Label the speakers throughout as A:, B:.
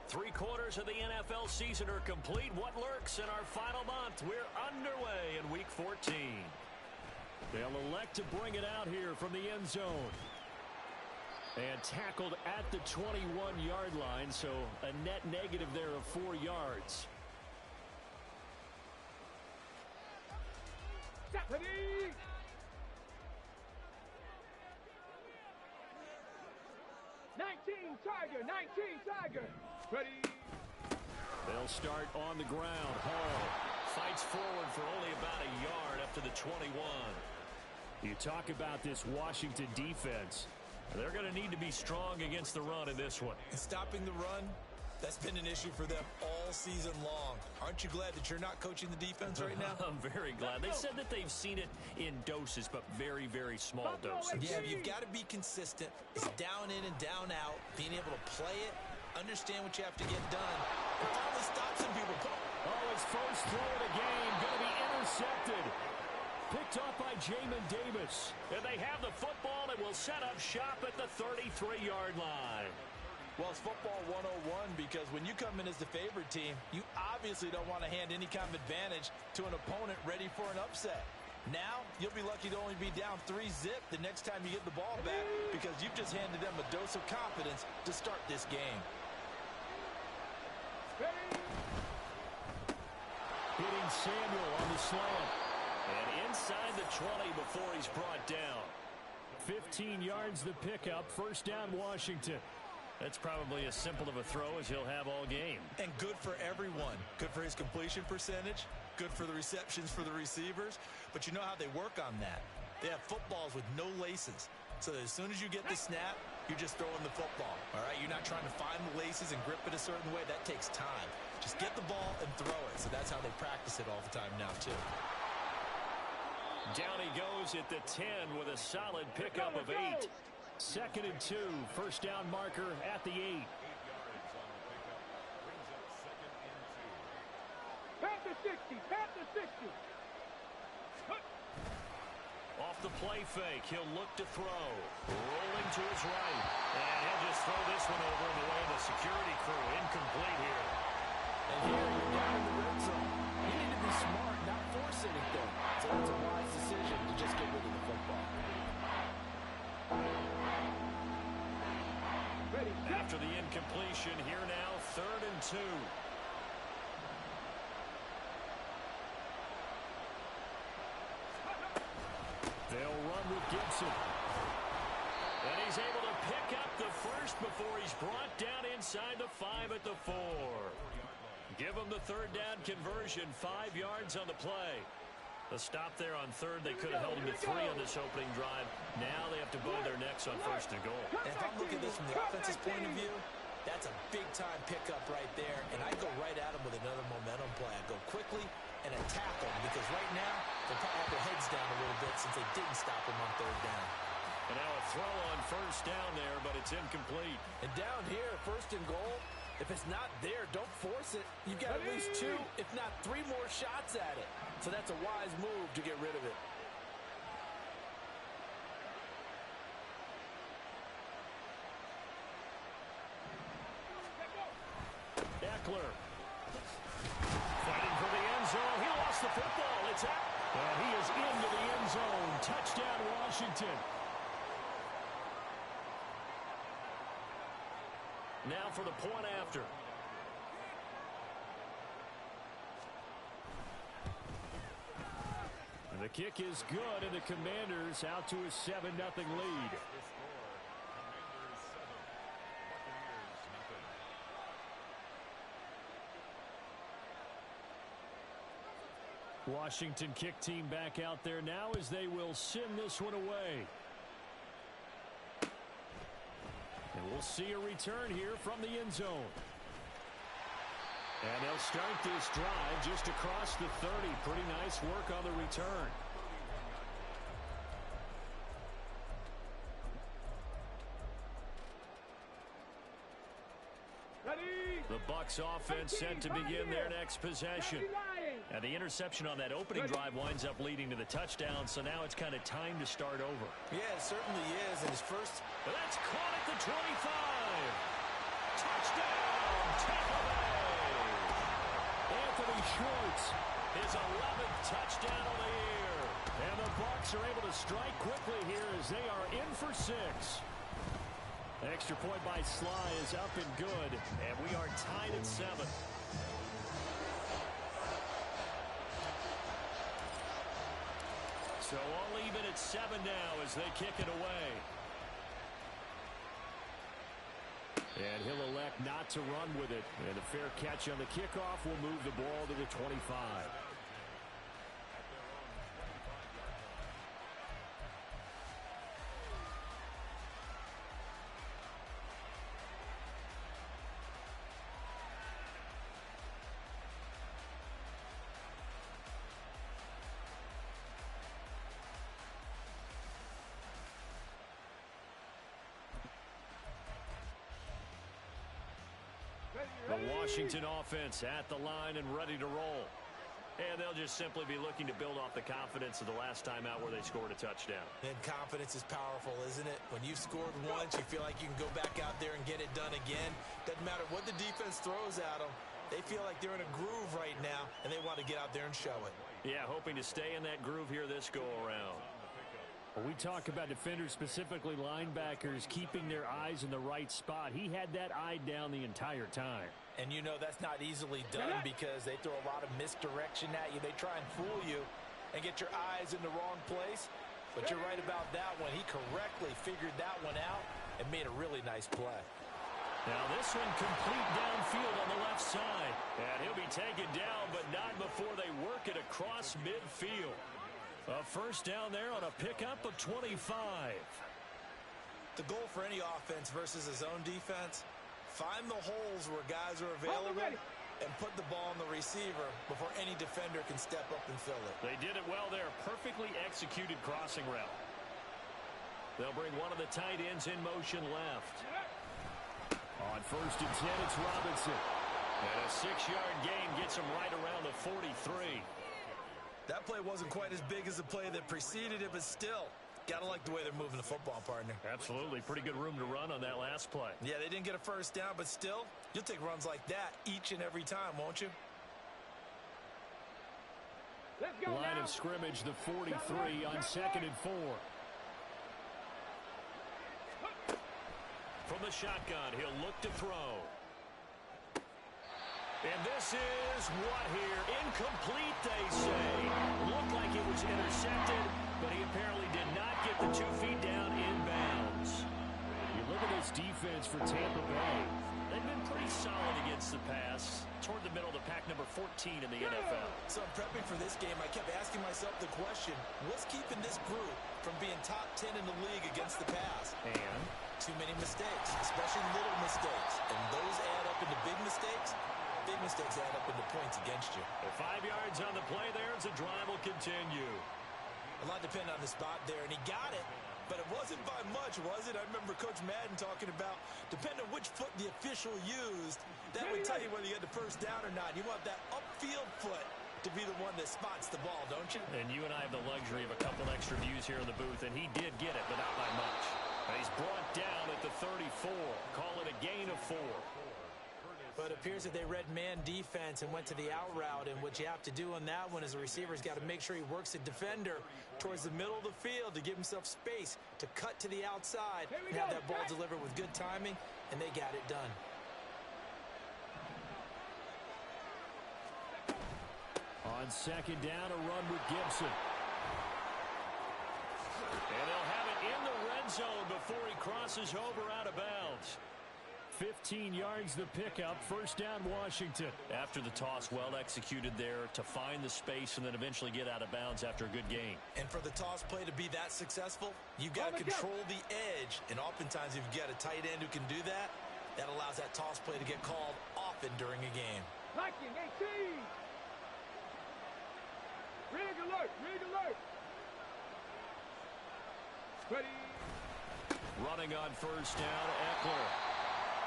A: 3/4 of the NFL season are complete. What lurks in our final month? We're underway in Week 14. They'll elect to bring it out here from the end zone. And tackled at the 21-yard line, so a net negative there of 4 yards.
B: Ready? '19 Tiger. Ready?
A: They'll start on the ground. Hall fights forward for only about a yard up to the 21. You talk about this Washington defense. They're going to need to be strong against the run in this one.
C: And stopping the run, that's been an issue for them all season long. Aren't you glad that you're not coaching the defense right now?
A: I'm very glad. They said that they've seen it in doses, but very, very small doses.
C: Yeah, you've got to be consistent. It's down in and down out, being able to play it, understand what you have to get done, and finally stop some people.
A: Oh, his first throw of the game going to be intercepted. Picked off by Jamin Davis. And they have the football and will set up shop at the 33-yard line.
C: Well, it's football 101 because when you come in as the favorite team, you obviously don't want to hand any kind of advantage to an opponent ready for an upset. Now, you'll be lucky to only be down 3-zip the next time you get the ball back because you've just handed them a dose of confidence to start this game.
A: Hitting Samuel on the slant. And inside the 20 before he's brought down. 15 yards the pickup. First down, Washington. That's probably as simple of a throw as he'll have all game.
C: And good for everyone. Good for his completion percentage. Good for the receptions for the receivers. But you know how they work on that. They have footballs with no laces. So that as soon as you get the snap, you're just throwing the football. All right? You're not trying to find the laces and grip it a certain way. That takes time. Just get the ball and throw it. So that's how they practice it all the time now, too.
A: Down he goes at the 10 with a solid pickup of 8. 2nd and 2. First down marker at the 8.
B: Pat the 60. Pat the 60.
A: Off the play fake. He'll look to throw. Rolling to his right. And he'll just throw this one over in the way of the security crew. Incomplete here.
D: And here you're down in the red zone. You need to be smart, not force anything. So that's a wise decision to just get rid of the football.
B: Ready.
A: After the incompletion, here now, 3rd and 2. They'll run with Gibson. And he's able to pick up the first before he's brought down inside the 5 at the 4. Give them the 3rd down conversion, 5 yards on the play. The stop there on 3rd, they could have held him to 3 on this opening drive. Now they have to bow their necks on 1st and goal.
C: And if I'm looking at this from the offense's point of view, that's a big-time pickup right there. And I'd go right at him with another momentum play. I'd go quickly and attack him because right now they'll probably have their heads down a little bit since they didn't stop him on 3rd down.
A: And now a throw on 1st down there, but it's incomplete.
D: And down here, 1st and goal, if it's not there, don't force it. You've got at least 2, if not 3 more shots at it. So that's a wise move to get rid of it.
A: Eckler fighting for the end zone. He lost the football. It's out. And he is into the end zone. Touchdown, Washington. Now for the point after. And the kick is good, and the Commanders out to a 7-0 lead. Washington kick team back out there now as they will send this one away. And we'll see a return here from the end zone. And they'll start this drive just across the 30. Pretty nice work on the return.
B: Ready.
A: The Bucs offense set to begin their next possession. And the interception on that opening drive winds up leading to the touchdown, so now it's kind of time to start over.
C: Yeah, it certainly is. And his first...
A: That's caught at the 25. Touchdown, Tampa Bay! Anthony Schwartz, his 11th touchdown of the year. And the Bucs are able to strike quickly here as they are in for 6. Extra point by Sly is up and good, and we are tied at 7. So all even at 7 now as they kick it away. And he'll elect not to run with it. And a fair catch on the kickoff will move the ball to the 25. The Washington offense at the line and ready to roll. And they'll just simply be looking to build off the confidence of the last time out where they scored a touchdown.
C: And confidence is powerful, isn't it? When you've scored once, you feel like you can go back out there and get it done again. Doesn't matter what the defense throws at them. They feel like they're in a groove right now, and they want to get out there and show it.
A: Yeah, hoping to stay in that groove here this go-around. When we talk about defenders, specifically linebackers, keeping their eyes in the right spot, he had that eye down the entire time.
C: And you know that's not easily done because they throw a lot of misdirection at you. They try and fool you and get your eyes in the wrong place. But you're right about that one. He correctly figured that one out and made a really nice play.
A: Now this one complete downfield on the left side. And he'll be taken down, but not before they work it across midfield. A first down there on a pickup of 25.
C: The goal for any offense versus his own defense, find the holes where guys are available and put the ball on the receiver before any defender can step up and fill it.
A: They did it well there. Perfectly executed crossing route. They'll bring one of the tight ends in motion left. On first and 10, it's Robinson. And a 6-yard gain gets him right around the 43.
C: That play wasn't quite as big as the play that preceded it, but still, gotta like the way they're moving the football, partner.
A: Absolutely. Pretty good room to run on that last play.
C: Yeah, they didn't get a first down, but still, you'll take runs like that each and every time, won't you?
B: Let's go
A: Line
B: now.
A: of scrimmage, the 43 on 2nd and 4. From the shotgun, he'll look to throw. And this is what here? Incomplete, they say. Looked like it was intercepted, but he apparently did not get the 2 feet down in bounds. You look at this defense for Tampa Bay. They've been pretty solid against the pass. Toward the middle of the pack, number 14 in the NFL.
C: So in prepping for this game, I kept asking myself the question, what's keeping this group from being top 10 in the league against the pass?
A: And
C: too many mistakes, especially little mistakes. And those add up into big mistakes. Big mistakes add up into points against you.
A: the 5 yards on the play there as the drive will continue.
C: A lot depended on the spot there, and he got it. But it wasn't by much, was it? I remember Coach Madden talking about, depending on which foot the official used, that would tell you whether you had the first down or not. You want that upfield foot to be the one that spots the ball, don't you?
A: And you and I have the luxury of a couple extra views here in the booth, and he did get it, but not by much. And he's brought down at the 34. Call it a gain of 4.
E: But it appears that they read man defense and went to the out route, and what you have to do on that one is the receiver's got to make sure he works the defender towards the middle of the field to give himself space to cut to the outside and have that ball delivered with good timing, and they got it done.
A: On 2nd down, a run with Gibson. And they'll have it in the red zone before he crosses over out of bounds. 15 yards the pickup. First down, Washington. After the toss, well executed there to find the space and then eventually get out of bounds after a good gain.
C: And for the toss play to be that successful, you've got to control the edge. And oftentimes, if you've got a tight end who can do that, that allows that toss play to get called often during a game.
B: Liking 18. Rig alert, rig alert. Ready.
A: Running on first down, Eckler.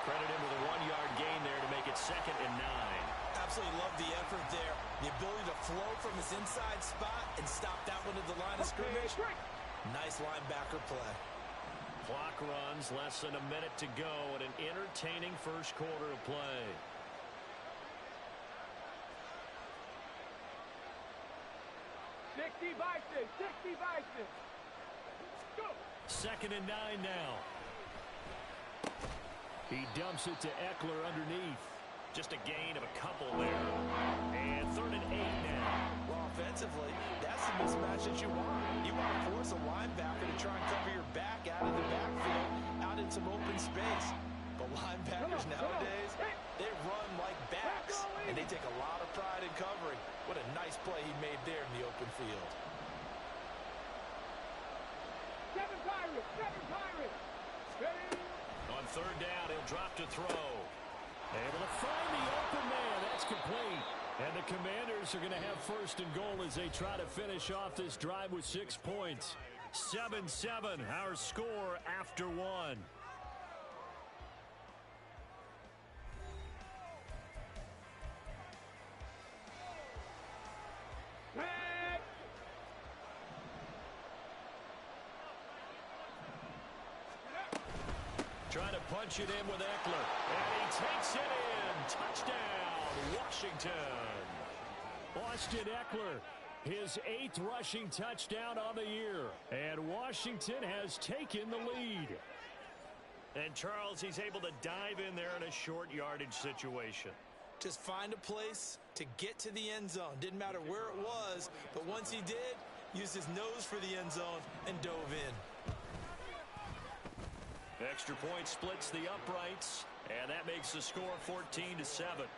A: Credit him with a 1-yard gain there to make it 2nd and 9.
C: Absolutely love the effort there. The ability to flow from his inside spot and stop that one at the line of scrimmage. Nice linebacker play.
A: Clock runs. Less than a minute to go in an entertaining first quarter of play.
B: Go.
A: 2nd and 9 now. He dumps it to Eckler underneath. Just a gain of a couple there. And 3rd and 8 now.
E: Well, offensively, that's the mismatch that you want. You want to force a linebacker to try and cover your back out of the backfield, out in some open space. But linebackers nowadays, they run like backs, and they take a lot of pride in covering. What a nice play he made there in the open field.
B: 7 Pirates. Ready.
A: On 3rd down, he'll drop to throw. Able to find the open man. That's complete. And the Commanders are going to have 1st and goal as they try to finish off this drive with 6 points. 7-7, our score after 1. Trying to punch it in with Eckler. And he takes it in. Touchdown, Washington. Austin Eckler, his 8th rushing touchdown on the year. And Washington has taken the lead. And Charles, he's able to dive in there in a short yardage situation.
E: Just find a place to get to the end zone. Didn't matter where it was, but once he did, used his nose for the end zone and dove in.
A: Extra point splits the uprights, and that makes the score 14-7.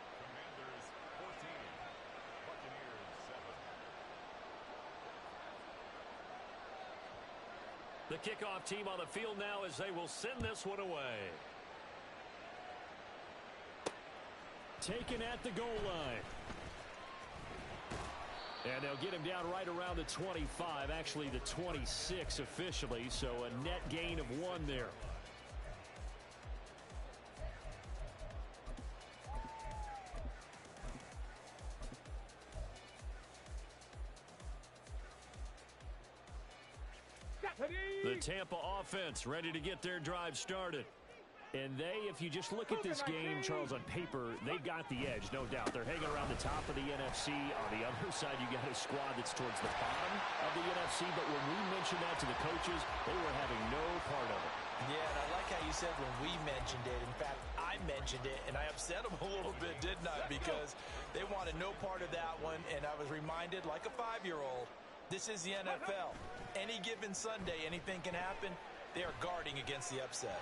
A: The kickoff team on the field now as they will send this one away. Taken at the goal line. And they'll get him down right around the 25, actually the 26 officially, so a net gain of 1 there. The Tampa offense ready to get their drive started. And they, if you just look at this game, Charles, on paper, they've got the edge, no doubt. They're hanging around the top of the NFC. On the other side, you got a squad that's towards the bottom of the NFC. But when we mentioned that to the coaches, they were having no part of it.
E: Yeah, and I like how you said when we mentioned it. In fact, I mentioned it, and I upset them a little bit, didn't I? Because they wanted no part of that one, and I was reminded, like a 5-year-old, this is the NFL. Any given Sunday, anything can happen. They are guarding against the upset.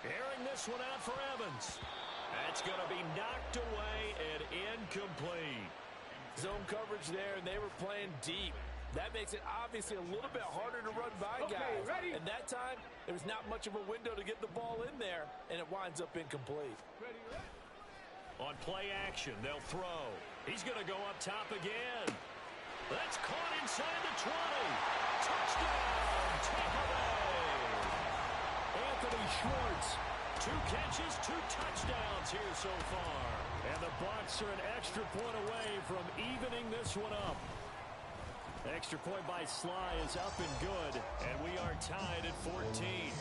A: Airing this one out for Evans. That's going to be knocked away and incomplete.
D: Zone coverage there, and they were playing deep. That makes it obviously a little bit harder to run by guys.
B: Ready.
D: And that time, there was not much of a window to get the ball in there, and it winds up incomplete.
A: On play action, they'll throw. He's going to go up top again. That's caught inside the 20. Touchdown, Tampa Bay. Anthony Schwartz, 2 catches, 2 touchdowns here so far. And the Bucs are an extra point away from evening this one up. Extra point by Sly is up and good, and we are tied at 14.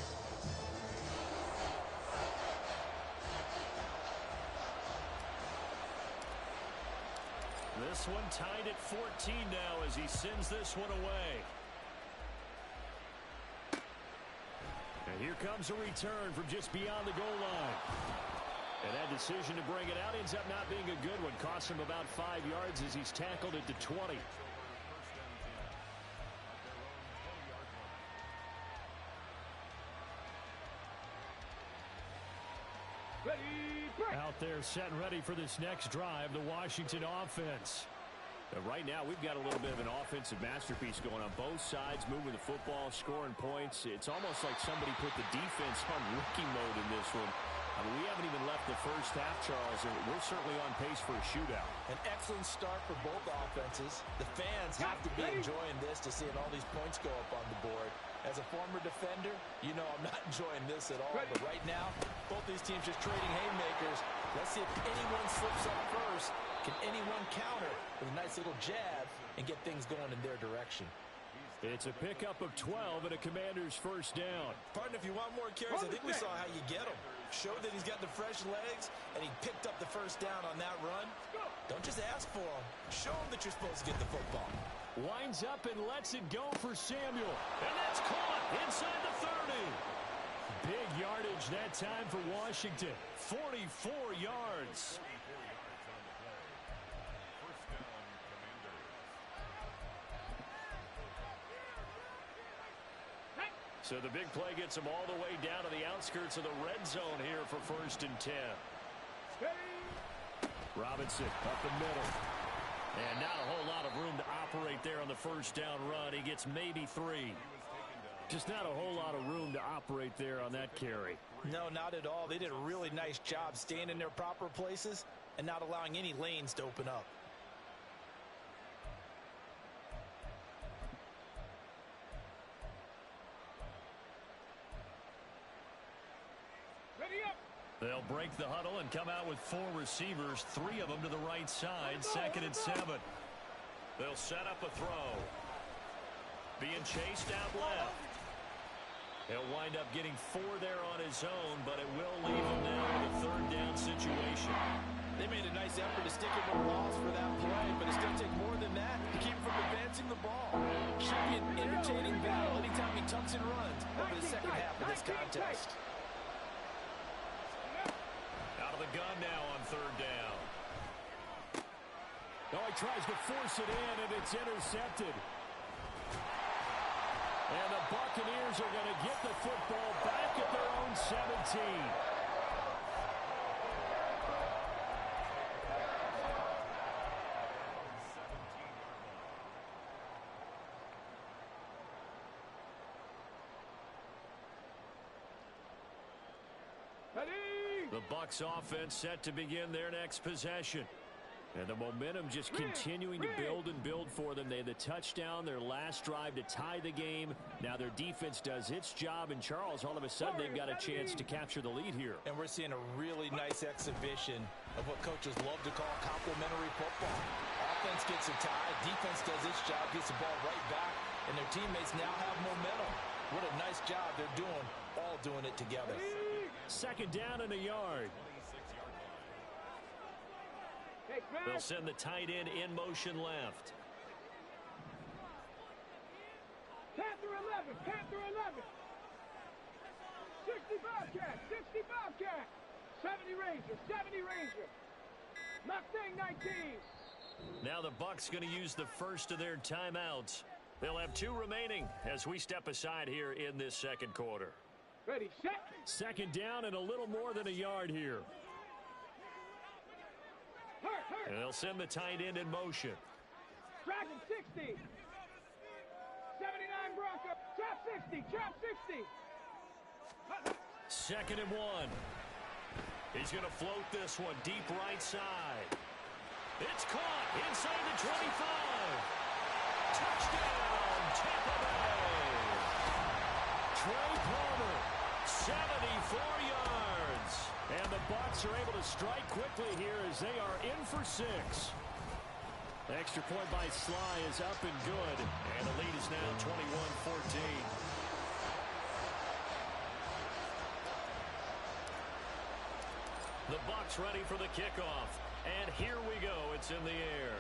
A: This one tied at 14 now as he sends this one away. And here comes a return from just beyond the goal line. And that decision to bring it out ends up not being a good one. Costs him about 5 yards as he's tackled it to 20. Out there set and ready for this next drive, the Washington offense. Right now, we've got a little bit of an offensive masterpiece going on both sides, moving the football, scoring points. It's almost like somebody put the defense on rookie mode in this one. I mean, we haven't even left the first half, Charles, and we're certainly on pace for a shootout.
E: An excellent start for both offenses. The fans have to be enjoying this to seeing all these points go up on the board. As a former defender, you know I'm not enjoying this at all. But right now, both these teams just trading haymakers. Let's see if anyone slips up first. Can anyone counter with a nice little jab and get things going in their direction?
A: It's a pickup of 12 and a Commander's first down.
E: Partner, if you want more carries, I think we saw how you get them. Showed that he's got the fresh legs, and he picked up the first down on that run. Don't just ask for them. Show them that you're supposed to get the football.
A: Winds up and lets it go for Samuel. And that's caught inside the 30. Big yardage that time for Washington. 44 yards. So the big play gets them all the way down to the outskirts of the red zone here for 1st and 10. Robinson up the middle. And not a whole lot of room to operate there on the first down run. He gets maybe 3. Just not a whole lot of room to operate there on that carry.
E: No, not at all. They did a really nice job staying in their proper places and not allowing any lanes to open up.
A: They'll break the huddle and come out with 4 receivers, 3 of them to the right side, 2nd and 7. They'll set up a throw. Being chased out left. He'll wind up getting 4 there on his own, but it will leave him now in a 3rd down situation.
E: They made a nice effort to stick him with loss for that play, but it's going to take more than that to keep him from advancing the ball. Should be an entertaining battle anytime he tucks and runs over the second half of this contest.
A: Out of the gun now on 3rd down. Oh, he tries to force it in, and it's intercepted. And the Buccaneers are going to get the football back at their own 17. The Bucs offense set to begin their next possession. And the momentum just continuing to build and build for them. They had the touchdown, their last drive to tie the game. Now their defense does its job. And Charles, all of a sudden, they've got a chance to capture the lead here.
E: And we're seeing a really nice exhibition of what coaches love to call complementary football. Offense gets a tie, defense does its job, gets the ball right back, and their teammates now have momentum. What a nice job they're doing, all doing it together.
A: 2nd down and a yard. They'll send the tight end in motion left.
B: Panther 11, Panther 11. 60 Bobcat, 60 Bobcat. 70 Ranger, 70 Ranger. Mustang 19.
A: Now the Bucs going to use the first of their timeouts. They'll have 2 remaining as we step aside here in this 2nd quarter.
B: Ready, set.
A: 2nd down and a little more than a yard here. And they'll send the tight end in motion.
B: Dragon 60. 79 Bronco. Trap 60. Trap 60.
A: 2nd and 1. He's going to float this one deep right side. It's caught inside the 25. Touchdown, Tampa Bay. Trey Palmer, 74 yards. And the Bucs are able to strike quickly here as they are in for 6. The extra point by Sly is up and good. And the lead is now 21-14. The Bucs ready for the kickoff. And here we go. It's in the air.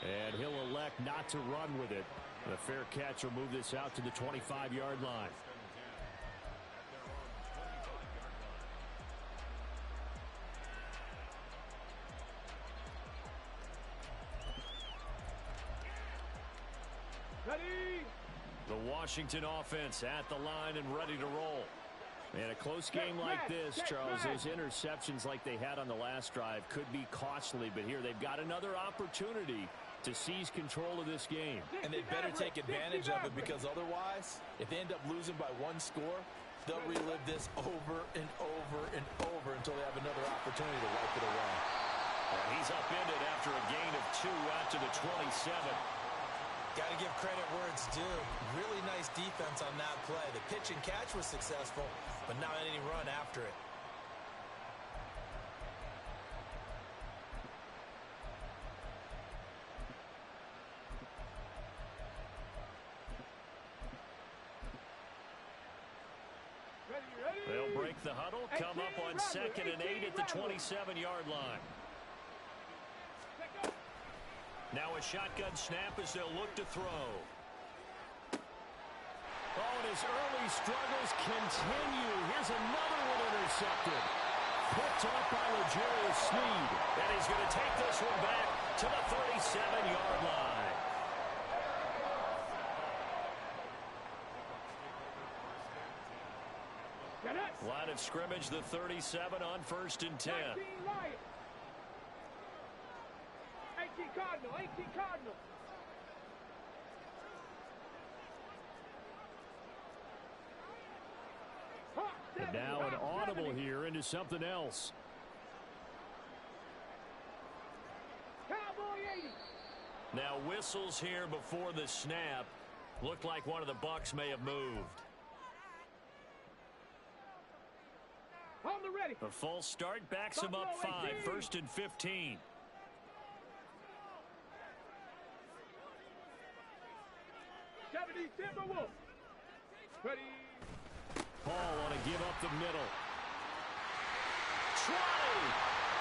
A: And he'll elect not to run with it. The fair catch will move this out to the 25-yard line.
B: Ready.
A: The Washington offense at the line and ready to roll. And a close game like this, Charles, those interceptions like they had on the last drive could be costly. But here they've got another opportunity to seize control of this game.
E: And they better take advantage of it, because otherwise, if they end up losing by 1 score, they'll relive this over and over and over until they have another opportunity to wipe it away.
A: And he's upended after a gain of 2 out to the 27.
E: Got to give credit where it's due. Really nice defense on that play. The pitch and catch was successful, but not any run after it.
A: They'll break the huddle, come up on 2nd and 8 at the 27-yard line. Now a shotgun snap as they'll look to throw. Oh, and his early struggles continue. Here's another one intercepted. Picked up by L'Jarius Sneed. And he's going to take this one back to the 37-yard line. Line of scrimmage, the 37 on 1st and 10.
B: 18 Cardinal, 18 Cardinal.
A: And now an audible here into something else.
B: Cowboy 80.
A: Now whistles here before the snap. Looked like one of the Bucs may have moved.
B: On the ready.
A: A false start backs him up 5. 1st and 15.
B: Timberwolves. Ready.
A: Paul on to give up the middle. Try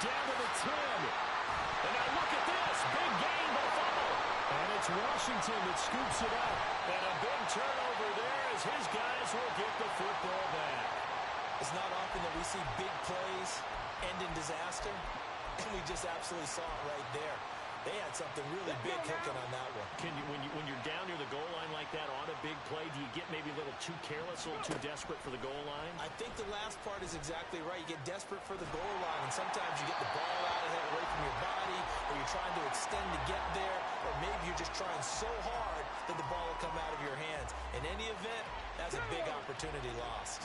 A: down to the 10. And now look at this. Big gain by Fumble. And it's Washington that scoops it up. And a big turnover there as his guys will get the football back.
E: It's not often that we see big plays end in disaster. And we just absolutely saw it right there. They had something really big cooking on that one.
A: When you're down near the goal line like that on a big play, do you get maybe a little too careless, a little too desperate for the goal line?
E: I think the last part is exactly right. You get desperate for the goal line, and sometimes you get the ball out ahead away from your body, or you're trying to extend to get there, or maybe you're just trying so hard that the ball will come out of your hands. In any event, that's a big opportunity lost.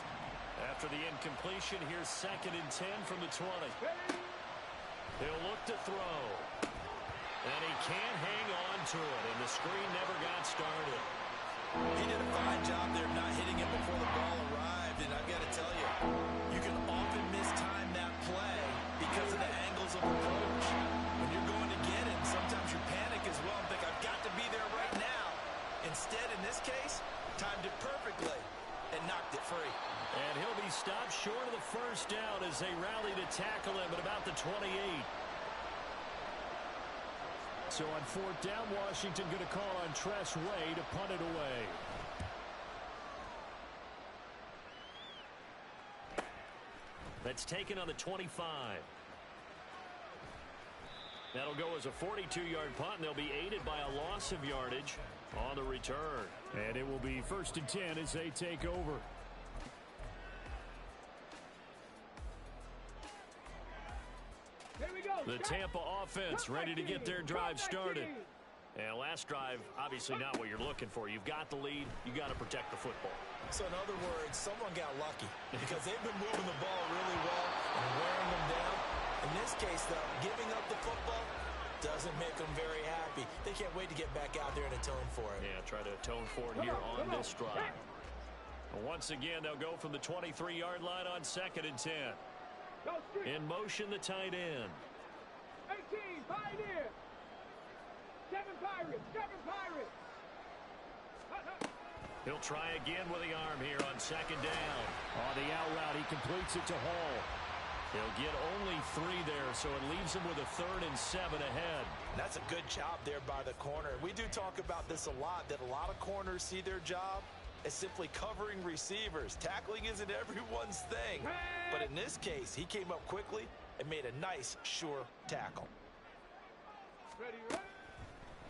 A: After the incompletion, here's 2nd and 10 from the 20. He'll look to throw. And he can't hang on to it, and the screen never got started.
E: He did a fine job there not hitting it before the ball arrived, and I've got to tell you, you can often mistime that play because of the angles of approach. When you're going to get it, sometimes you panic as well and think, I've got to be there right now. Instead, in this case, timed it perfectly and knocked it free.
A: And he'll be stopped short of the first down as they rally to tackle him at about the 28. So on 4th down, Washington going to call on Tress Way to punt it away. That's taken on the 25. That'll go as a 42-yard punt, and they'll be aided by a loss of yardage on the return. And it will be 1st and 10 as they take over. The Tampa offense ready to get their drive started. And last drive, obviously not what you're looking for. You've got the lead. You got to protect the football.
E: So in other words, someone got lucky because they've been moving the ball really well and wearing them down. In this case, though, giving up the football doesn't make them very happy. They can't wait to get back out there and atone for it.
A: Yeah, try to atone for it here on this drive. Once again, they'll go from the 23-yard line on 2nd and 10. In motion, the tight end.
B: 18, Pioneer. 7 Pirates, 7 Pirates.
A: He'll try again with the arm here on 2nd down. On the out route, he completes it to Hall. He'll get only 3 there, so it leaves him with a 3rd and 7 ahead.
E: And that's a good job there by the corner. We do talk about this a lot, that a lot of corners see their job as simply covering receivers. Tackling isn't everyone's thing. But in this case, he came up quickly and made a nice, sure tackle.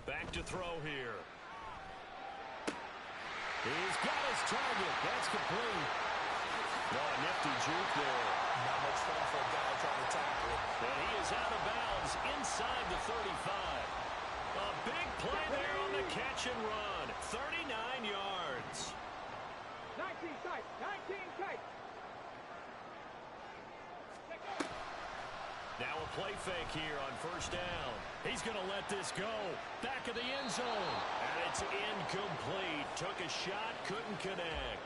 A: Back to throw here. He's got his target. That's complete. Oh, a nifty juke there.
E: Not much fun for a guy trying to tackle it.
A: And he is out of bounds inside the 35. A big play there on the catch and run. 39 yards.
B: 19 tight, 19 tight.
A: Now a play fake here on 1st down. He's going to let this go. Back of the end zone. And it's incomplete. Took a shot, couldn't connect.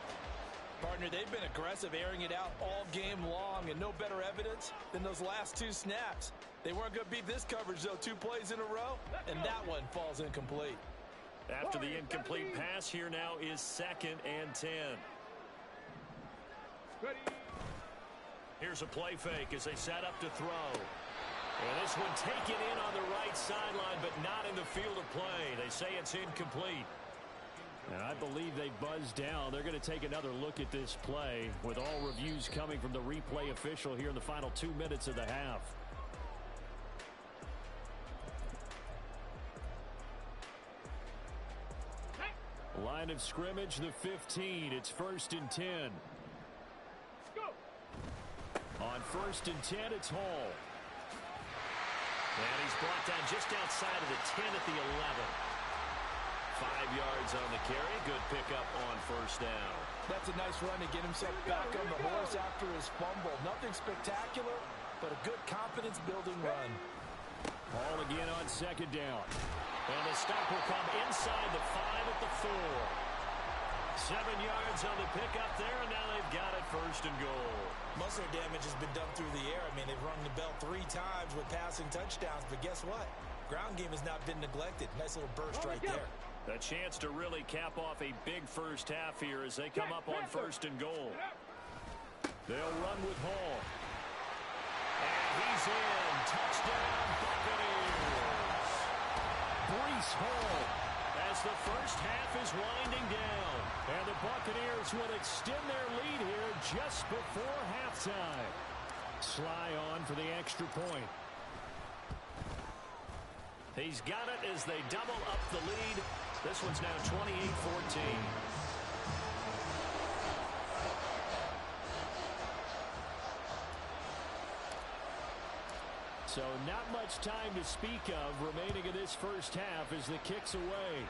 D: Partner, they've been aggressive, airing it out all game long, and no better evidence than those last 2 snaps. They weren't going to beat this coverage, though. 2 plays in a row, and that one falls incomplete.
A: After the incomplete pass, here now is 2nd and 10.
B: Ready.
A: Here's a play fake as they set up to throw. And this one taken in on the right sideline, but not in the field of play. They say it's incomplete. And I believe they buzzed down. They're going to take another look at this play with all reviews coming from the replay official here in the final 2 minutes of the half. Line of scrimmage, the 15. It's 1st and 10.
B: Go.
A: On 1st and 10, it's Hall. And he's brought down just outside of the 10 at the 11. 5 yards on the carry. Good pickup on 1st down.
D: That's a nice run to get himself back on the horse after his fumble. Nothing spectacular, but a good confidence-building run.
A: Hall again on 2nd down. And the stop will come inside the 5 at the 4. 7 yards on the pickup there, and now they've got it 1st and goal.
E: Most of their damage has been done through the air. I mean, they've rung the bell 3 times with passing touchdowns, but guess what? Ground game has not been neglected. Nice little burst right there.
A: A chance to really cap off a big first half here as they come up on 1st and goal. They'll run with Hall. And he's in. Touchdown, Buccaneers. Breece Hall as the first half is winding down. And the Buccaneers will extend their lead here just before halftime. Sly on for the extra point. He's got it as they double up the lead. This one's now 28-14. So not much time to speak of remaining in this first half as the kick's away.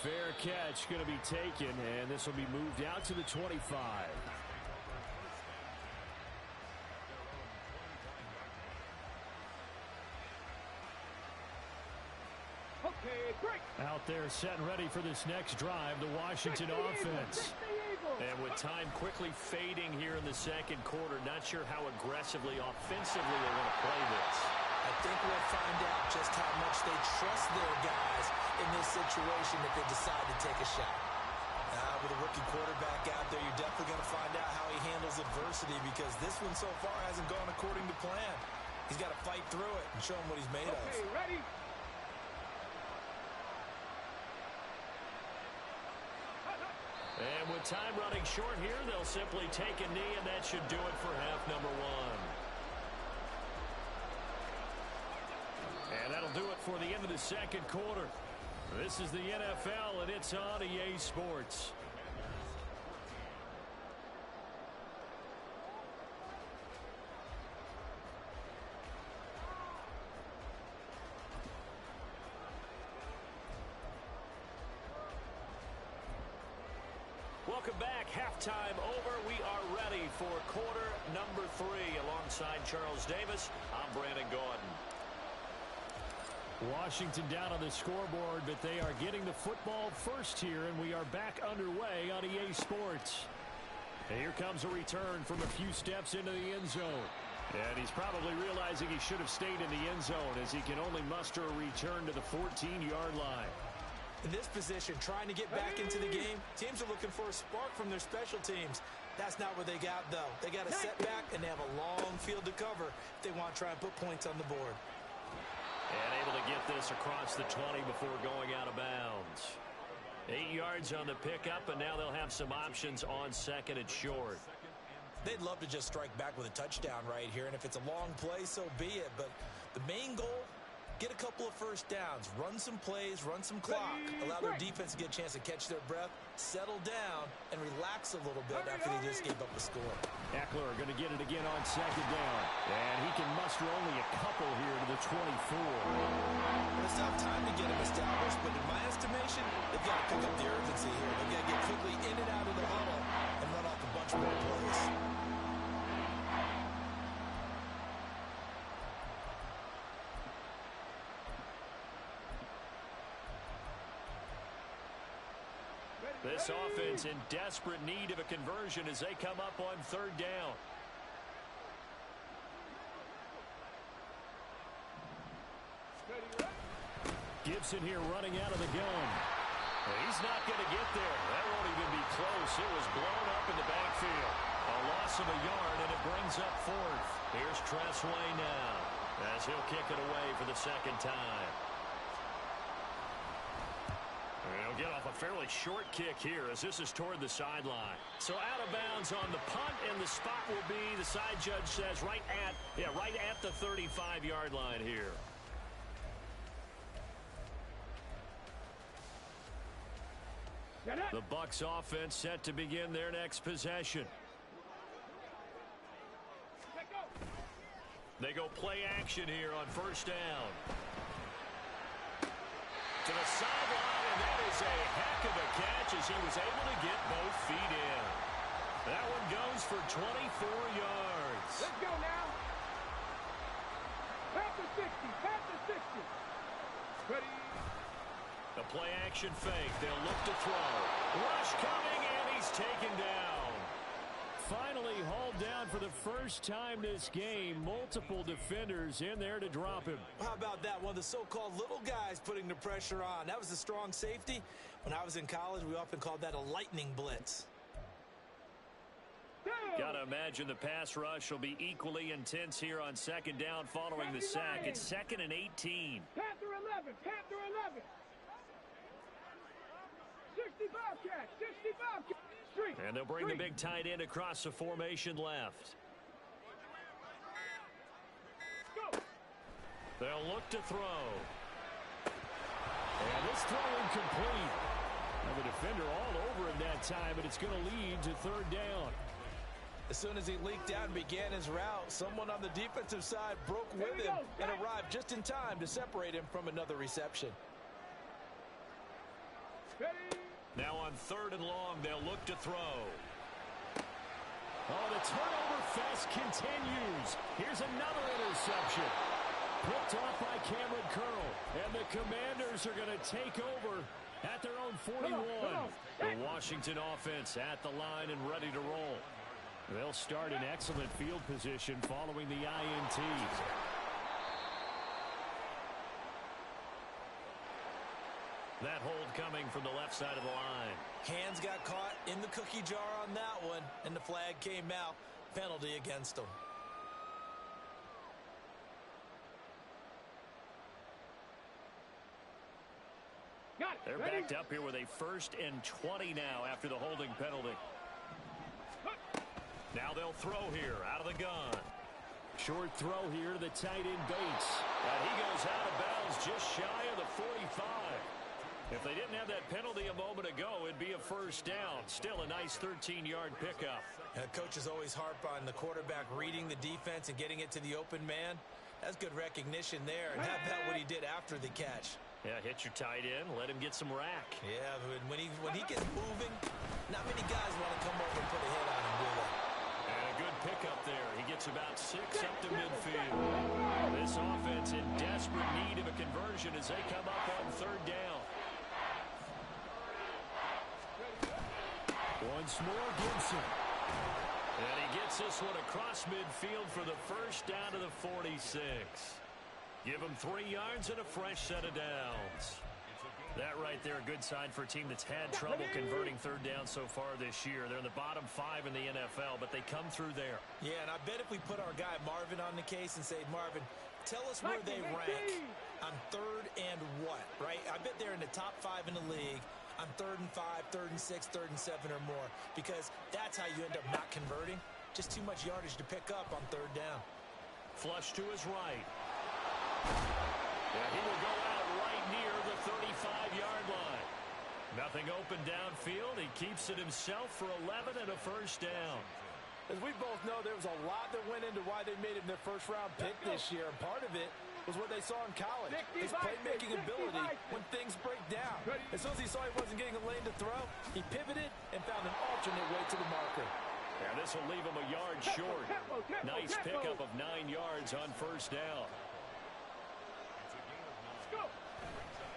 A: Fair catch going to be taken, and this will be moved out to the 25.
B: Okay, break.
A: Out there set and ready for this next drive, the Washington offense. And with time quickly fading here in the second quarter, not sure how aggressively, offensively they want to play this.
E: I think we'll find out just how much they trust their guys in this situation if they decide to take a shot. With a rookie quarterback out there, you're definitely going to find out how he handles adversity because this one so far hasn't gone according to plan. He's got to fight through it and show him what he's made of.
B: Okay, ready?
A: And with time running short here, they'll simply take a knee, and that should do it for half number 1. And that'll do it for the end of the second quarter. This is the NFL, and it's on EA Sports. Welcome back. Halftime over. We are ready for quarter number 3. Alongside Charles Davis, I'm Brandon Gaudin. Washington down on the scoreboard, but they are getting the football first here, and we are back underway on EA Sports. And here comes a return from a few steps into the end zone. And he's probably realizing he should have stayed in the end zone as he can only muster a return to the 14-yard line.
E: In this position, trying to get back into the game, teams are looking for a spark from their special teams. That's not what they got, though. They got a setback, and they have a long field to cover if they want to try and put points on the board.
A: And able to get this across the 20 before going out of bounds. 8 yards on the pickup, and now they'll have some options on 2nd and short.
E: They'd love to just strike back with a touchdown right here, and if it's a long play, so be it. But the main goal, get a couple of first downs, run some plays, run some clock, allow their defense to get a chance to catch their breath, settle down, and relax a little bit after they just gave up a score.
A: Eckler going to get it again on 2nd down, and he can muster only a couple here to the 24.
E: Well, it's not time to get him established, but in my estimation, they've got to pick up the urgency here. They've got to get quickly in and out of the huddle and run off a bunch more plays.
A: This offense in desperate need of a conversion as they come up on 3rd down. Gibson here running out of the gun. He's not going to get there. That won't even be close. It was blown up in the backfield. backfield. A loss of a yard, and it brings up fourth. Here's Tressway now, as he'll kick it away for the second time. He'll get off a fairly short kick here as this is toward the sideline. So out of bounds on the punt, and the spot will be, the side judge says, right at the 35-yard line here. The Bucs offense set to begin their next possession. They go play action here on first down. To the sideline, and that is a heck of a catch as he was able to get both feet in. That one goes for 24 yards.
B: Let's go now. Past the 60, past the 60. Ready.
A: The play action fake. They'll look to throw. Rush coming, and he's taken down. Finally hauled down for the first time this game. Multiple defenders in there to drop him.
E: How about that? One of the so-called little guys putting the pressure on. That was a strong safety. When I was in college, we often called that a lightning blitz.
A: Gotta imagine the pass rush will be equally intense here on second down following the sack. It's 2nd and 18.
B: Panther 11, Panther 11. 60 Bobcats, 60 Bobcats.
A: And they'll bring the big tight end across the formation left.
B: Go.
A: They'll look to throw. And this throw incomplete. And the defender all over him that time, but it's going to lead to third down.
E: As soon as he leaked out and began his route, someone on the defensive side broke with him and arrived just in time to separate him from another reception.
B: Ready.
A: Now on 3rd and long, they'll look to throw. Oh, the turnover fest continues. Here's another interception. Picked off by Cameron Curl. And the Commanders are going to take over at their own 41. The Washington offense at the line and ready to roll. They'll start in excellent field position following the INT. That hold coming from the left side of the line.
E: Hands got caught in the cookie jar on that one, and the flag came out. Penalty against them.
A: They're backed up here with a 1st and 20 now after the holding penalty. Now they'll throw here out of the gun. Short throw here to the tight end Bates. And he goes out of bounds just shy of the 45. If they didn't have that penalty a moment ago, it'd be a first down. Still a nice 13-yard pickup.
E: Coaches always harp on the quarterback reading the defense and getting it to the open man. That's good recognition there. And how about what he did after the catch?
A: Yeah, hit your tight end, let him get some rack.
E: Yeah, when he gets moving, not many guys want to come over and put a hit on him, do they?
A: And a good pickup there. He gets about 6 up to midfield. This offense in desperate need of a conversion as they come up on 3rd down. Once more, Gibson. And he gets this one across midfield for the first down to the 46. Give him 3 yards and a fresh set of downs. That right there, a good sign for a team that's had trouble converting 3rd down so far this year. They're in the bottom 5 in the NFL, but they come through there.
E: Yeah, and I bet if we put our guy Marvin on the case and say, Marvin, tell us where they rank on 3rd and what, right? I bet they're in the top 5 in the league on 3rd and 5, 3rd and 6, 3rd and 7 or more, because that's how you end up not converting. Just too much yardage to pick up on 3rd down.
A: Flush to his right. Yeah, he will go out right near the 35-yard line. Nothing open downfield. He keeps it himself for 11 and a first down.
D: As we both know, there was a lot that went into why they made him their first-round pick this year, and part of it was what they saw in college, his playmaking ability when things break down. As soon as he saw he wasn't getting a lane to throw, he pivoted and found an alternate way to the marker.
A: And this will leave him a yard short. Nice pickup of 9 yards on first down.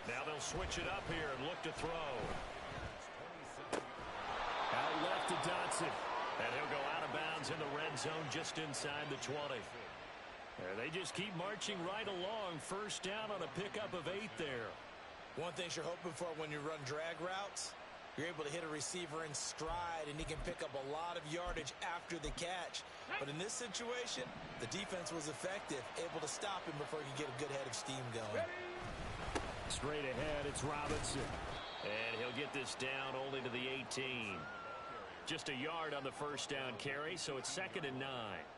A: Now they'll switch it up here and look to throw. Out left to Dotson. And he'll go out of bounds in the red zone just inside the 20. And they just keep marching right along. First down on a pickup of 8 there.
E: One thing you're hoping for when you run drag routes, You're able to hit a receiver in stride, and he can pick up a lot of yardage after the catch. But in this situation, the defense was effective, able to stop him before he could get a good head of steam going.
A: Straight ahead, it's Robinson. And he'll get this down only to the 18. Just a yard on the first down carry, so it's 2nd and 9.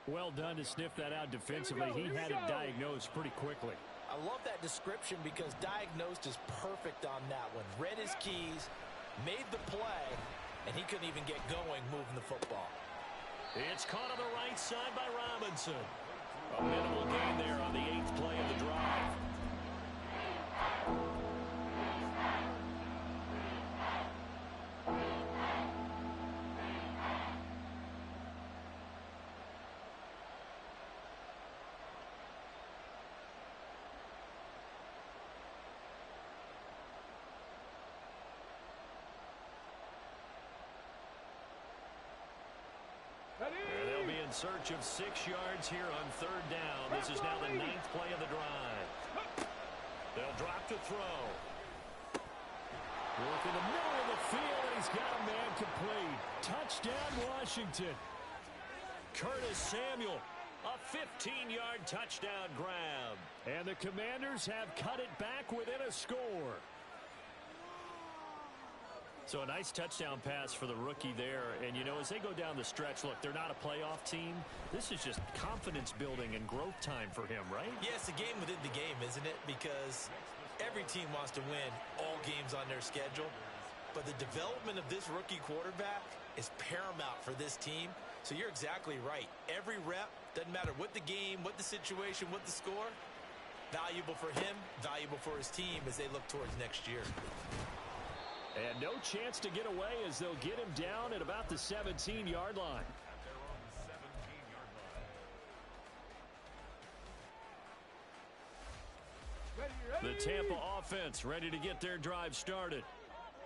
F: Well done to sniff that out defensively. He had it diagnosed pretty quickly.
E: I love that description because diagnosed is perfect on that one. Read his keys, made the play, and he couldn't even get going moving the football.
A: It's caught on the right side by Robinson. A minimal gain there on the 8th play of the drive. And they'll be in search of 6 yards here on 3rd down. This is now the 9th play of the drive. They'll drop to throw.
F: Work in the middle of the field, and he's got a man complete. Touchdown, Washington.
A: Curtis Samuel, a 15-yard touchdown grab.
F: And the Commanders have cut it back within a score.
A: So a nice touchdown pass for the rookie there. And, you know, as they go down the stretch, look, they're not a playoff team. This is just confidence building and growth time for him, right?
E: Yeah, it's a game within the game, isn't it? Because every team wants to win all games on their schedule. But the development of this rookie quarterback is paramount for this team. So you're exactly right. Every rep, doesn't matter what the game, what the situation, what the score, valuable for him, valuable for his team as they look towards next year.
F: And no chance to get away as they'll get him down at about the 17-yard line.
A: The Tampa offense ready to get their drive started.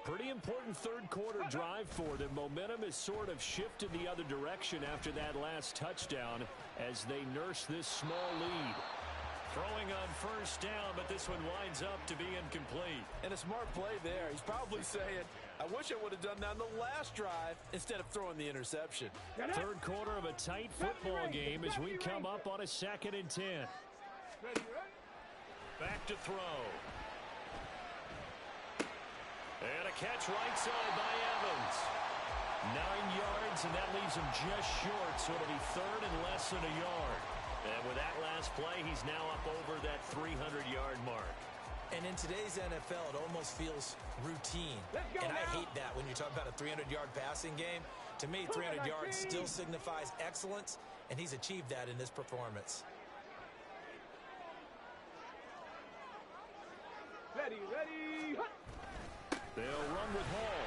F: Pretty important third quarter drive for them. Momentum has sort of shifted the other direction after that last touchdown as they nurse this small lead.
A: Throwing on first down, but this one winds up to be incomplete.
D: And a smart play there. He's probably saying, I wish I would have done that on the last drive instead of throwing the interception.
F: Third quarter of a tight football game as we come up on a 2nd and 10.
A: Back to throw. And a catch right side by Evans. 9 yards, and that leaves him just short, so it'll be 3rd and less than a yard. And with that last play, he's now up over that 300-yard mark.
E: And in today's NFL, it almost feels routine. And I hate that when you talk about a 300-yard passing game. To me, 300 yards still signifies excellence, and he's achieved that in this performance.
B: Ready.
A: They'll run with Hall.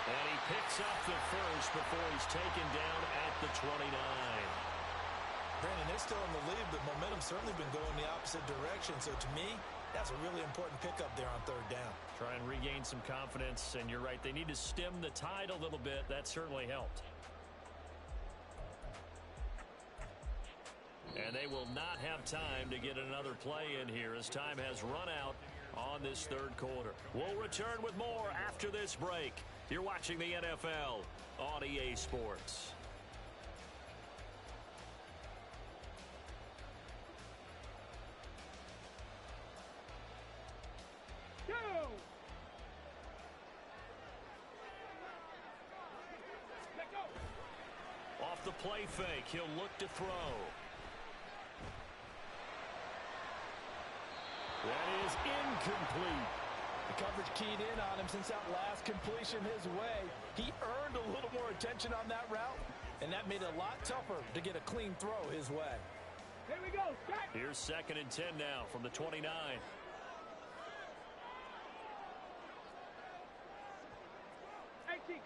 A: And he picks up the first before he's taken down at the 29.
E: Brandon, they're still in the lead, but momentum's certainly been going the opposite direction. So to me, that's a really important pickup there on 3rd down.
A: Try and regain some confidence, and you're right. They need to stem the tide a little bit. That certainly helped. And they will not have time to get another play in here as time has run out on this 3rd quarter. We'll return with more after this break. You're watching the NFL on EA Sports. Off the play fake, he'll look to throw.
F: That is incomplete.
D: The coverage keyed in on him since that last completion his way. He earned a little more attention on that route, and that made it a lot tougher to get a clean throw his way.
B: Here we go.
A: Here's 2nd and 10 now from the 29.
B: 18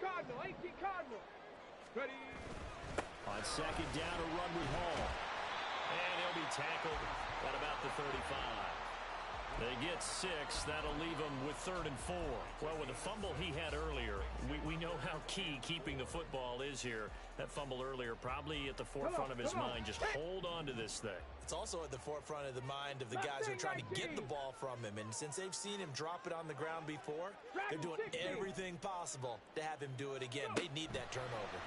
B: Cardinal. Ready.
A: On 2nd down, a run with Hall. And he'll be tackled at about the 35. They get 6. That'll leave them with 3rd and 4. Well, with the fumble he had earlier, we know how key keeping the football is here. That fumble earlier probably at the forefront of his mind. Just hold on to this thing.
E: It's also at the forefront of the mind of the guys who are trying to get the ball from him. And since they've seen him drop it on the ground before, they're doing everything possible to have him do it again. They need that turnover.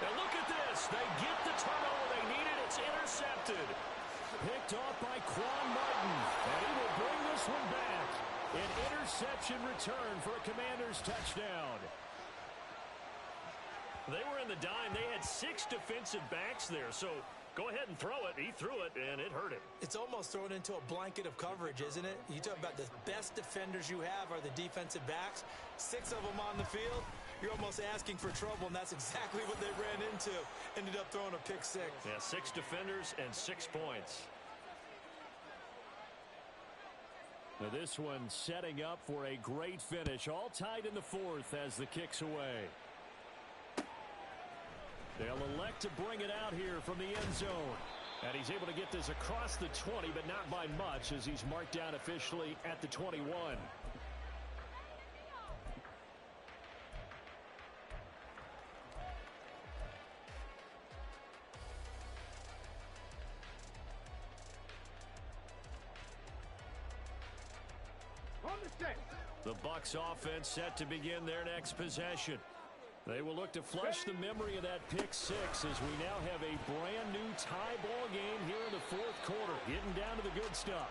A: Now look at this. They get the turnover they needed. It's intercepted.
F: Picked off by Quan Martin, and he will bring this one back. An interception return for a Commanders touchdown.
A: They were in the dime. They had 6 defensive backs there, so go ahead and throw it. He threw it, and it hurt him.
E: It's almost thrown into a blanket of coverage, isn't it? You talk about the best defenders you have are the defensive backs. 6 of them on the field. You're almost asking for trouble, and that's exactly what they ran into. Ended up throwing a pick 6.
A: Yeah, 6 defenders and 6 points.
F: Now this one setting up for a great finish. All tied in the 4th as the kick's away. They'll elect to bring it out here from the end zone. And he's able to get this across the 20, but not by much as he's marked down officially at the 21.
A: The Bucs offense set to begin their next possession. They will look to flush the memory of that pick 6 as we now have a brand new tie ball game here in the 4th quarter, getting down to the good stuff.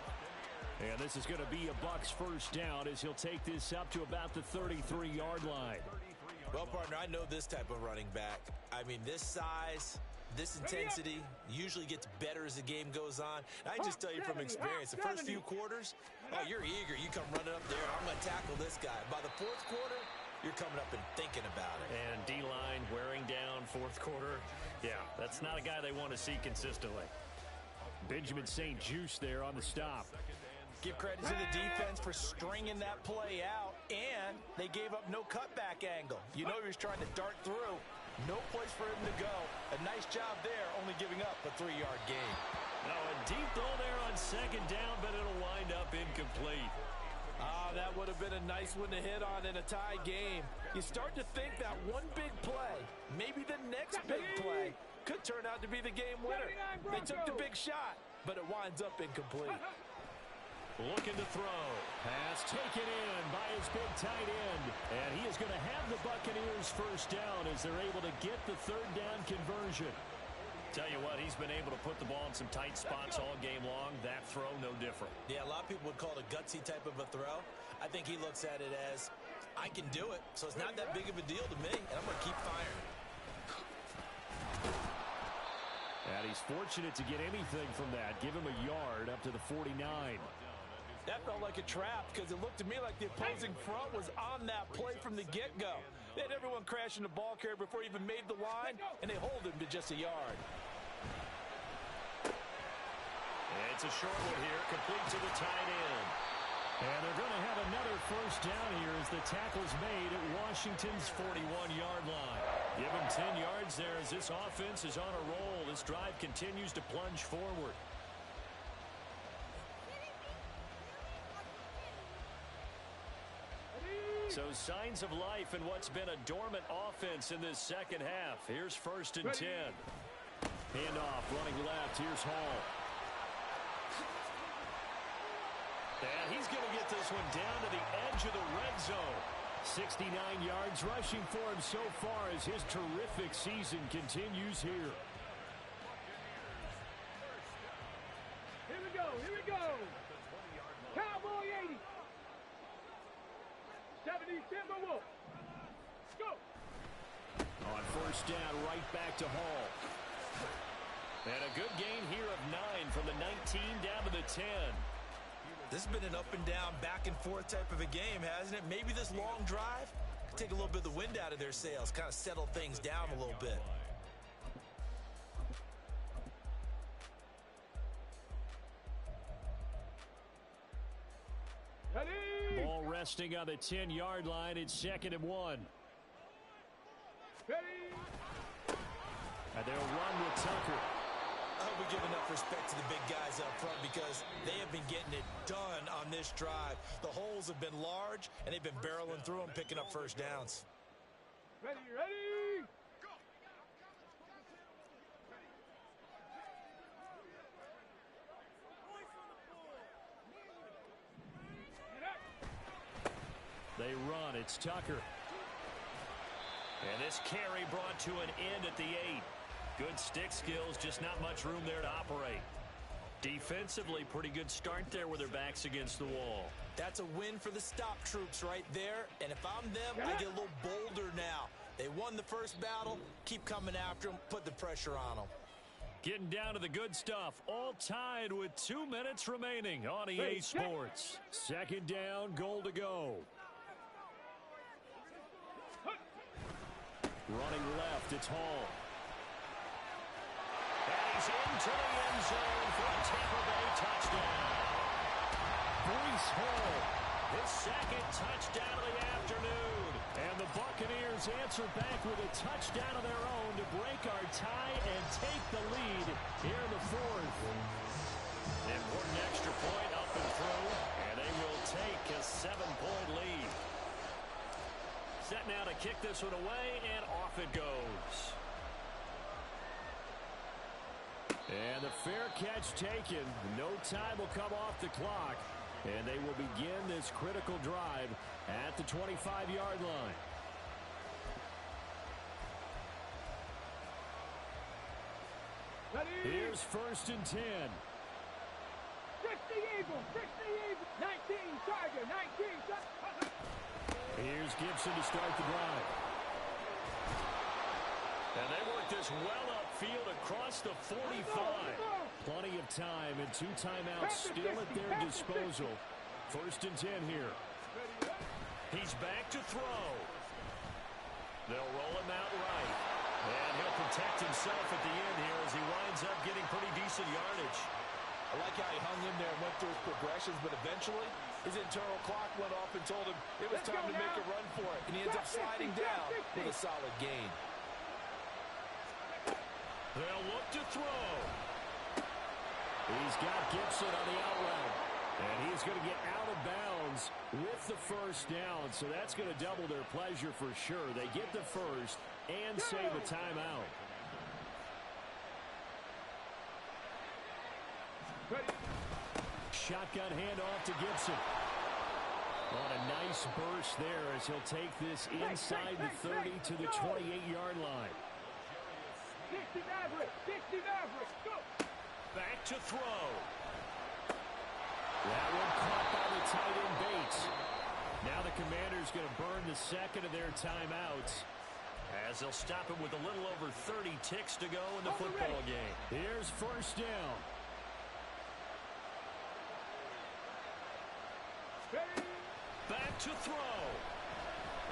A: And this is going to be a Bucs first down as he'll take this up to about the 33-yard line.
E: Well, partner, I know this type of running back. I mean, this size, this intensity usually gets better as the game goes on. And I just tell you from experience, the first few quarters, oh, you're eager. You come running up there, I'm going to tackle this guy. By the 4th quarter, you're coming up and thinking about it.
A: And D-line wearing down 4th quarter. Yeah, that's not a guy they want to see consistently.
F: Benjamin St. Juste there on the stop.
E: Give credit to the defense for stringing that play out, and they gave up no cutback angle. You know he was trying to dart through. No place for him to go. A nice job there, only giving up a 3-yard gain.
A: Now a deep ball there on 2nd down, but it'll wind up incomplete.
D: That would have been a nice one to hit on in a tie game. You start to think that one big play, maybe the next big play, could turn out to be the game winner. They took the big shot, but it winds up incomplete.
A: Looking to throw.
F: Pass taken in by his big tight end. And he is going to have the Buccaneers first down as they're able to get the 3rd down conversion.
A: Tell you what, he's been able to put the ball in some tight spots all game long. That throw, no different.
E: Yeah, a lot of people would call it a gutsy type of a throw. I think he looks at it as, I can do it, so it's not that big of a deal to me, and I'm going to keep firing.
F: And he's fortunate to get anything from that. Give him a yard up to the 49.
D: That felt like a trap because it looked to me like the opposing front was on that play from the get-go. They had everyone crashing the ball carrier before he even made the line, and they hold him to just a yard.
A: And it's a short one here, complete to the tight end.
F: And they're going to have another first down here as the tackle's made at Washington's 41-yard line.
A: Give him 10 yards there as this offense is on a roll. This drive continues to plunge forward. So signs of life in what's been a dormant offense in this 2nd half. Here's 1st and 10.
F: Handoff running left. Here's Hall.
A: And he's going to get this one down to the edge of the red zone.
F: 69 yards rushing for him so far as his terrific season continues here.
B: Here we go, here we go. Cowboy 80. 70 Timberwolves. Go.
F: On first down, right back to Hall.
A: And a good gain here of 9 from the 19 down to the 10.
E: This has been an up and down, back and forth type of a game, hasn't it? Maybe this long drive could take a little bit of the wind out of their sails, kind of settle things down a little bit.
B: Ready.
F: Ball resting on the 10-yard line. It's 2nd and 1.
B: Ready.
F: And they'll run with Tucker.
E: I hope we give enough respect to the big guys up front because they have been getting it done on this drive. The holes have been large, and they've been barreling through them, picking up first downs.
B: Ready, ready!
F: They run. It's Tucker.
A: And this carry brought to an end at the 8. Good stick skills, just not much room there to operate. Defensively, pretty good start there with their backs against the wall.
E: That's a win for the stop troops right there. And if I'm them, I get a little bolder now. They won the first battle. Keep coming after them. Put the pressure on them.
A: Getting down to the good stuff. All tied with 2 minutes remaining on EA Sports.
F: Second down, goal to go. Running left, it's Hall.
A: And he's into the end zone for a Tampa Bay touchdown.
F: Breece Hall.
A: His second touchdown of the afternoon.
F: And the Buccaneers answer back with a touchdown of their own to break our tie and take the lead here in the fourth.
A: An important extra point up and through, and they will take a 7-point lead. Set now to kick this one away, and off it goes.
F: And the fair catch taken. No time will come off the clock. And they will begin this critical drive at the 25-yard line.
B: Ready?
F: Here's first and 10.
B: 60 Eagles, 60 Eagles, 19 Tiger, 19
F: Here's Gibson to start the drive.
A: And they work this well upfield across the 45.
F: Plenty of time and 2 timeouts still at their disposal. First and 10 here.
A: He's back to throw. They'll roll him out right. And he'll protect himself at the end here as he winds up getting pretty decent yardage.
D: I like how he hung in there and went through his progressions, but eventually his internal clock went off and told him it was time to make a run for it. And he ends up sliding down with a solid gain.
A: They'll look to throw.
F: He's got Gibson on the out route. And he's going to get out of bounds with the first down. So that's going to double their pleasure for sure. They get the first and save a timeout. Shotgun handoff to Gibson. On a nice burst there as he'll take this inside the 30 to the 28-yard line.
B: 60 Maverick, 60 Maverick, go!
A: Back to throw.
F: That one caught by the tight end Bates. Now the Commanders going to burn the second of their timeouts.
A: As they'll stop him with a little over 30 ticks to go in the football game.
F: Here's first down.
A: Back to throw.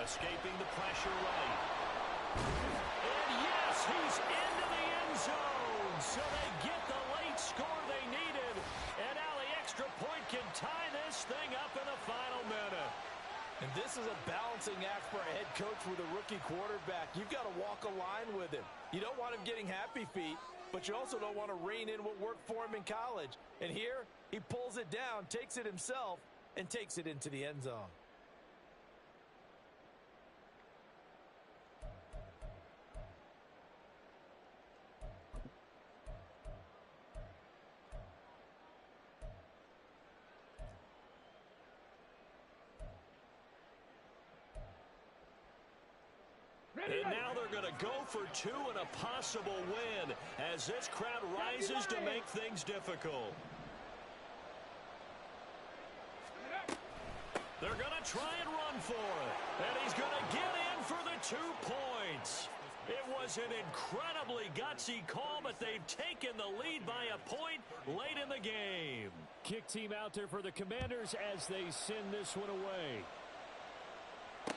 A: Escaping the pressure right. And yes, he's into the end zone. So they get the late score they needed. And now the extra point can tie this thing up in the final minute.
D: And this is a balancing act for a head coach with a rookie quarterback. You've got to walk a line with him. You don't want him getting happy feet, but you also don't want to rein in what worked for him in college. And here, he pulls it down, takes it himself, and takes it into the end zone.
A: And now they're going to go for 2 and a possible win as this crowd rises to make things difficult. They're going to try and run for it. And he's going to get in for the 2 points. It was an incredibly gutsy call, but they've taken the lead by a point late in the game.
F: Kick team out there for the Commanders as they send this one away.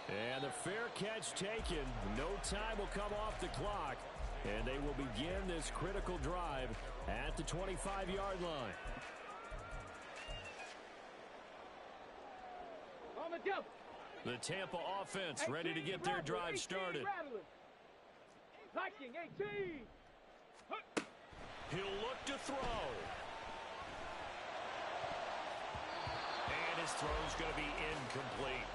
F: And the fair catch taken. No time will come off the clock. And they will begin this critical drive at the 25-yard line.
B: On the jump.
A: The Tampa offense ready to get their drive started.
B: Viking 18.
A: He'll look to throw. And his throw's going to be incomplete.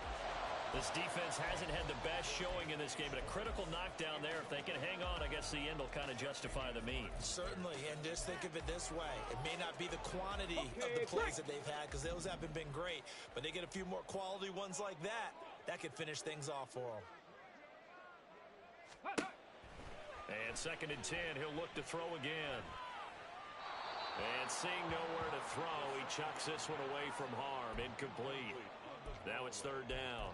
A: This defense hasn't had the best showing in this game, but a critical knockdown there. If they can hang on, I guess the end will kind of justify the means.
E: Certainly, and just think of it this way. It may not be the quantity of the plays that they've had, because those haven't been great, but they get a few more quality ones like that. That could finish things off for them.
A: And 2nd and 10, he'll look to throw again. And seeing nowhere to throw, he chucks this one away from harm. Incomplete. Now it's 3rd down.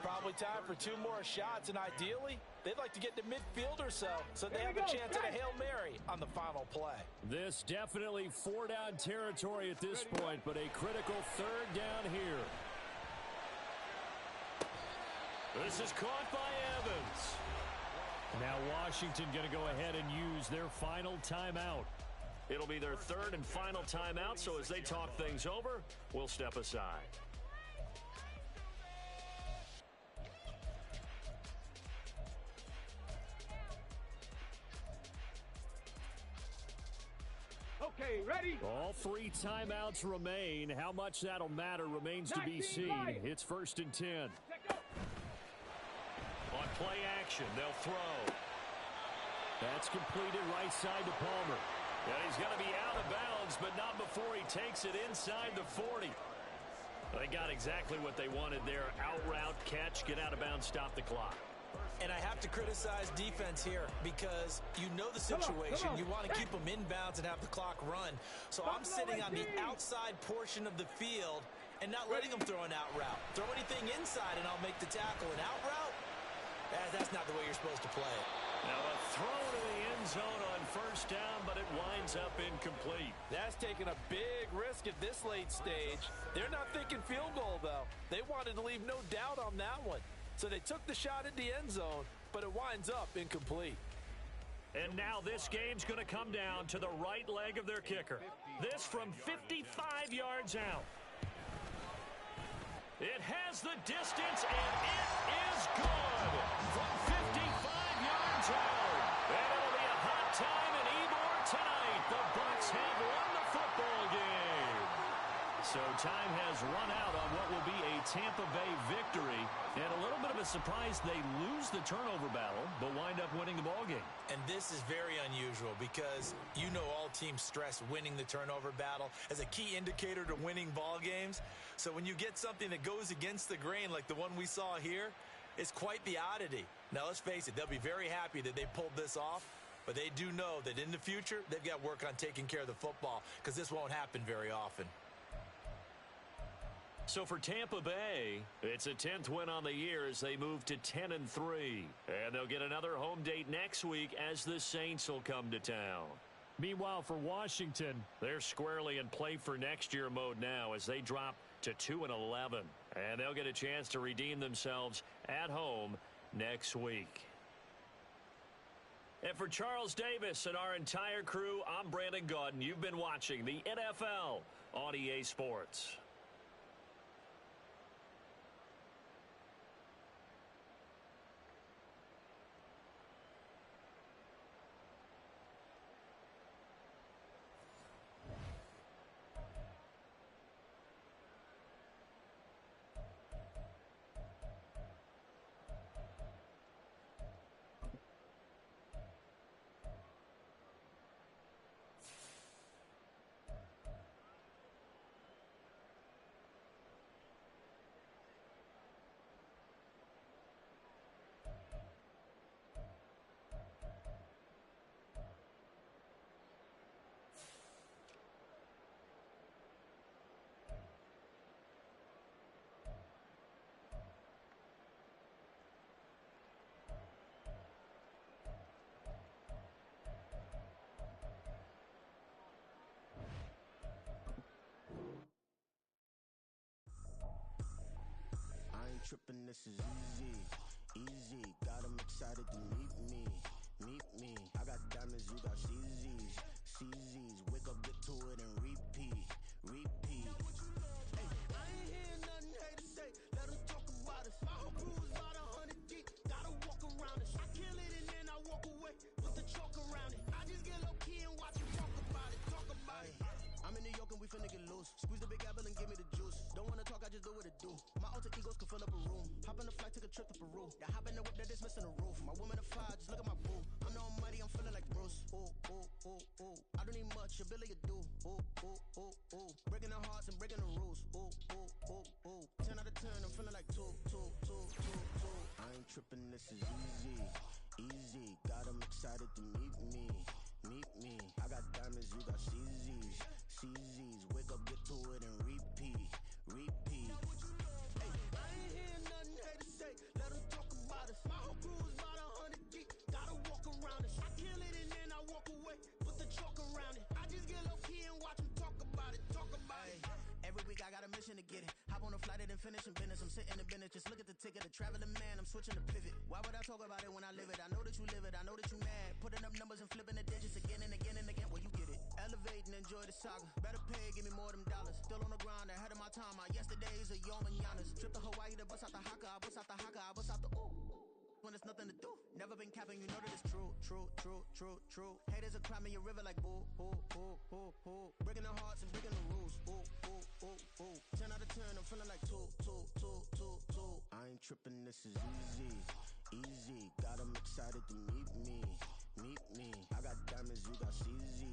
D: Probably time for 2 more shots, and ideally, they'd like to get to midfield or so they have a chance at a Hail Mary on the final play.
F: This definitely 4-down territory at this point, but a critical 3rd down here.
A: This is caught by Evans.
F: Now Washington going to go ahead and use their final timeout.
A: It'll be their 3rd and final timeout, so as they talk things over, we'll step aside.
B: Okay, ready?
F: All 3 timeouts remain. How much that'll matter remains to be seen. It's 1st and 10.
A: On play action, they'll throw.
F: That's completed right side to Palmer.
A: And he's going to be out of bounds, but not before he takes it inside the 40. They got exactly what they wanted there. Out route, catch, get out of bounds, stop the clock.
E: And I have to criticize defense here because you know the situation. You want to keep them inbounds and have the clock run. So I'm sitting on the outside portion of the field and not letting them throw an out route. Throw anything inside and I'll make the tackle. An out route? That's not the way you're supposed to play it.
A: Now a throw to the end zone on 1st down, but it winds up incomplete.
D: That's taking a big risk at this late stage. They're not thinking field goal, though. They wanted to leave no doubt on that one. So they took the shot at the end zone, but it winds up incomplete.
A: And now this game's going to come down to the right leg of their kicker. This from 55 yards out. It has the distance, and it is good from 55 yards out. And it'll be a hot time in Ybor tonight. The Bucs have won the football game. So time has run out on what will be a Tampa Bay victory. And a little bit of a surprise, they lose the turnover battle, but wind up winning the ball game.
E: And this is very unusual because you know all teams stress winning the turnover battle as a key indicator to winning ball games. So when you get something that goes against the grain like the one we saw here, it's quite the oddity. Now let's face it, they'll be very happy that they pulled this off, but they do know that in the future, they've got work on taking care of the football because this won't happen very often.
A: So for Tampa Bay, it's a 10th win on the year as they move to 10-3. And they'll get another home date next week as the Saints will come to town.
F: Meanwhile, for Washington,
A: they're squarely in play for next year mode now as they drop to 2-11. And they'll get a chance to redeem themselves at home next week. And for Charles Davis and our entire crew, I'm Brandon Gaudin. You've been watching the NFL on EA Sports.
G: Trippin', this is easy, got 'em excited to meet me, I got diamonds, you got CZs, wake up, get to it and repeat. Hey, I ain't hear nothing haters say, let 'em talk about us, my whole crew is about 100 deep, gotta walk around it, I kill it and then I walk away, with the chalk around it, I just get low key and watch it. a trip to Peru. The hop in the whip that is missing the roof. My woman a fire, just look at my boo. I'm no money, I'm feeling like Bruce. Ooh, ooh, ooh, ooh. I don't need much, ability to do. Ooh, ooh, ooh, ooh. Breaking the hearts and breaking the rules. Ooh, ooh, ooh, ooh. 10 out of 10, I'm feeling like two. I ain't tripping, this is easy. Easy, got 'em excited to meet me. I got diamonds, you got CZs. Wake up, get to it, and repeat. Hey, I ain't hearing nothing haters say. Let them talk about us. My whole crew is about 100 deep. Gotta walk around us. I kill it and then I walk away. Put the chalk around it. I just get low key and watch them talk about it. Every week I got a mission to get it. Hop on a flight and then finish in business. I'm sitting in business. Just look at the ticket. A traveling man. I'm switching to pivot. Why would I talk about it when I live it? I know that you live it. I know that you mad. Putting up numbers and flipping the digits again and again and again. Well, you get it. Elevate and enjoy the saga. Better pay, give me more than dollars. Still on the grind, ahead of my time. My yesterdays are your mananas. Trip to Hawaii to bust out the haka. I bust out the haka. I bust out the ooh. When there's nothing to do. Never been capping, you know that it's true. Haters are climbing your river like boo. Breaking the hearts and breaking the rules. Ooh. 10 out of 10, I'm feeling like two. I ain't tripping, this is easy. Got 'em excited to meet me. I got diamonds, you got CZs.